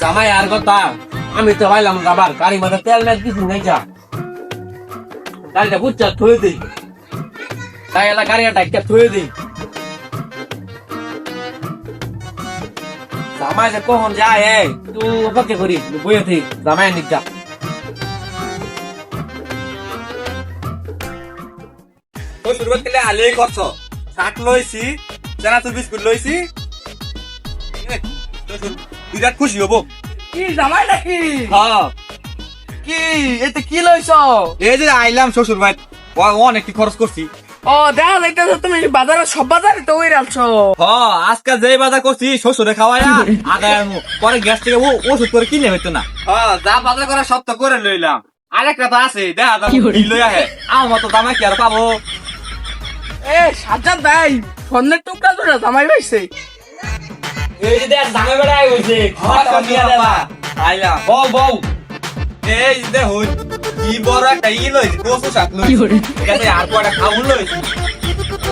জামাই আর কথা আমি তো ভাইলাম যাবার গাড়ি মাথা তেল না কিছু নাই যা গাড়িটা বুঝছা থুয়ে দিই তাই এলা গাড়িটা একটা থুয়ে দিই জামাই যে কখন যায় তুই অপেক্ষা করি বইয়ে থাকি জামাই নিক যা তো শুরু করতে আলেই করছ শাক লইছি চানাচুর বিস্কুট লইছি বিরাট খুশি হবো কি জামাই নাকি হ্যাঁ কি এতে কি লইছ এই যে আইলাম শ্বশুর ভাই অনেক কি খরচ করছি ও দেখা যাইতেছে তুমি বাজারে সব বাজারে তো ওই রাখছো আজকাল যে বাজার করছি শ্বশুরে খাওয়াই আগায় পরে গ্যাস থেকে ওষুধ করে কিনে হইতো না যা বাজার করা সব তো করে লইলাম আরেকটা তো আছে দেখা যাবো কি লই আহে আমার মতো দামে কি আর পাবো এ সাজ্জাদ ভাই স্বর্ণের টুকরা ধরে জামাই পাইছে এই যে দেখ জামাই বেড়াই হইছে আইলাম বউ বউ এই দেখুন কি বড় একটা লইছি কচু শাক লইছি এখানে আর কয়টা খাউন লইছি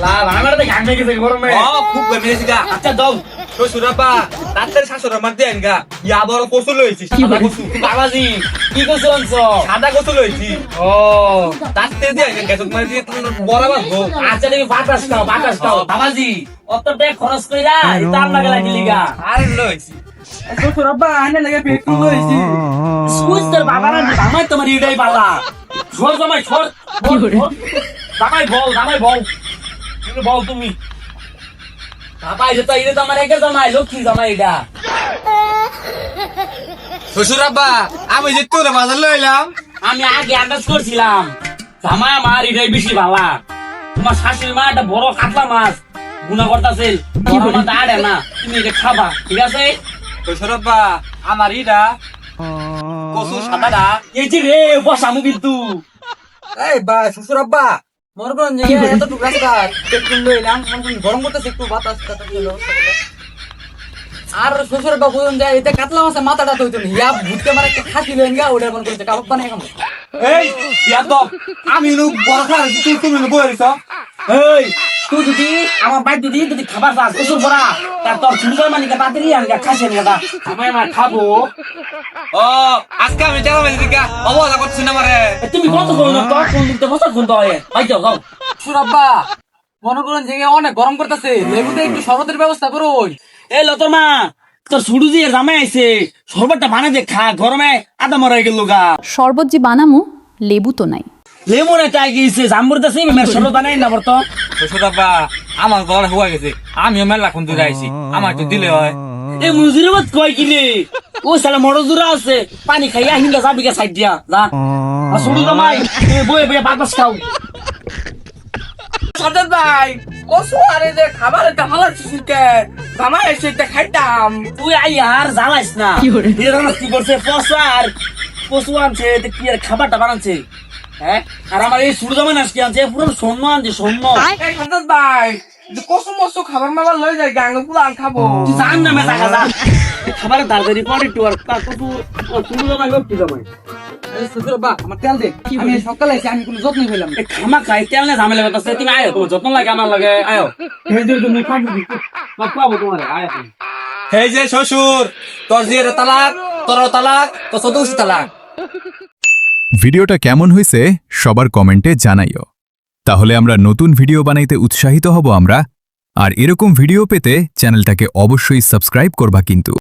লা রান্নাটা দেখে আগে গেছে গরমে খুব গেমেছি গা আচ্ছা দাও শ্বশুরাপা তাদের শাশুড়া মার দেন গা ইয়া বড় কচু লইছি সাদা কচু বাবাজি কি করছো আনছো সাদা কচু লইছি ও তাতে দিয়ে গেছে তোমার দিয়ে বড় বাবু আচ্ছা তুমি বাতাস খাও বাবাজি অত টাকা খরচ কইরা এটা আমরা গেলা দিলিগা আরে লইছি শ্বশুর আব্বা আইনে লাগে পেট্রোল লইছি সুইস তোর বাবা না জামাই তোমার ইডাই পালা ছোট জামাই ছোট জামাই বল তুমি বাবাই যেটা ইডে তো আমার একে জামাই লক্ষ্মী জামাই এটা শ্বশুরাপা আমি যে তোরে বাজার লইলাম আমি আগে আন্দাজ করছিলাম জামাই আমার ইডাই বেশি ভালা তোমার শাশুড়ি মা একটা বড় কাতলা মাছ গুনা করতেছিল আমার দাঁড়ে না তুমি এটা খাবা ঠিক আছে শ্বশুরাপা আমার ইটা কচু সাদাটা এই যে রে বসামু কিন্তু এই বা শ্বশুর আব্বা মোর কোন জায়গায় এত টুকরা কাট পেট্রোল লইলাম মন গরম করতেছে একটু বাতাস টাতাস দিল সকলে আর শ্বশুর আব্বা বলুন যে এতে কাতলা মাছের মাথাটা তো হইতো না ইয়া ভুটকে মারে একটা খাসি লইন গা ওটার মন করতে কাবাব বানাই খাম এই ইয়াদব আমি নো বড় খার তুমি বইরিছ এই তুই যদি আমার বাইক যদি খাবার চাস প্রচুর বড়া তার তোর সুন্দর মানিকা তাড়াতাড়ি আনগা খাসে নিয়ে আমি আমার খাবো ও আজকে আমি জানা মেয়ে দিকা অবহেলা করছি না মারে তুমি কত করো না তোর কোন দিকতে বসা কোন হয় ভাই যাও যাও শ্বশুর আব্বা মনে করেন যে অনেক গরম করতেছে লেবুতে একটু শরবতের ব্যবস্থা করুন এই লতর মা তোর সুড়ু দিয়ে জামাই আইছে শরবতটা বানাই দে খা গরমে আদা মরা গেল গা শরবত যে বানামু লেবু তো নাই লেমন এটা গিয়েছে জাম্বুর দাসে মেয়ের শরবত বানাই না বর্ত শ্বশুরাপা আমার গলা হওয়া গেছে আমিও মেলা কোন দূরে আইছি আমার তো দিলে হয় এই মুজিরবাদ কয় কিনে ও সালা মরজুরা আছে পানি খাইয়া হিন্দা যাবি কে সাইড দিয়া যা আর শুরু জামাই তুমি বয়ে বয়ে বাতাস খাও সাজ্জাদ ভাই কসু আরে যে খাবার এটা ভালো শিশিরকে জামাই এসে এটা খাইতাম তুই আই আর জ্বালাইস না এরা কি করছে পশু আনছে কি আর খাবারটা বানাচ্ছে হ্যাঁ আর আমার এই সূর্য জামাই নাচ কি আনছে পুরো স্বর্ণ আনছে স্বর্ণ এই সাজ্জাদ ভাই কসু মসু খাবার মাবার লই যায় গাঙ্গ পুরো আন খাবো তুই জান না মেসা খাজা খাবারের তাড়াতাড়ি পরে একটু আর সূর্য জামাই লোক কি জামাই শ্বশুর আব্বা আমার তেল দে আমি সকালে এসে আমি কোনো যত্ন হইলাম এই খামা খাই তেল না ঝামেলা করতেছে তুমি আয়ো তোমার যত্ন লাগে আমার লাগে আয়ো এই যে তুমি খাবি পাবো তোমার আয়ো এই যে শ্বশুর তোর যে তালাক তোর তালাক তো সদস্য তালাক ভিডিওটা কেমন হয়েছে সবার কমেন্টে জানাইও তাহলে আমরা নতুন ভিডিও বানাইতে উৎসাহিত হব আমরা আর এরকম ভিডিও পেতে চ্যানেলটাকে অবশ্যই সাবস্ক্রাইব করবা কিন্তু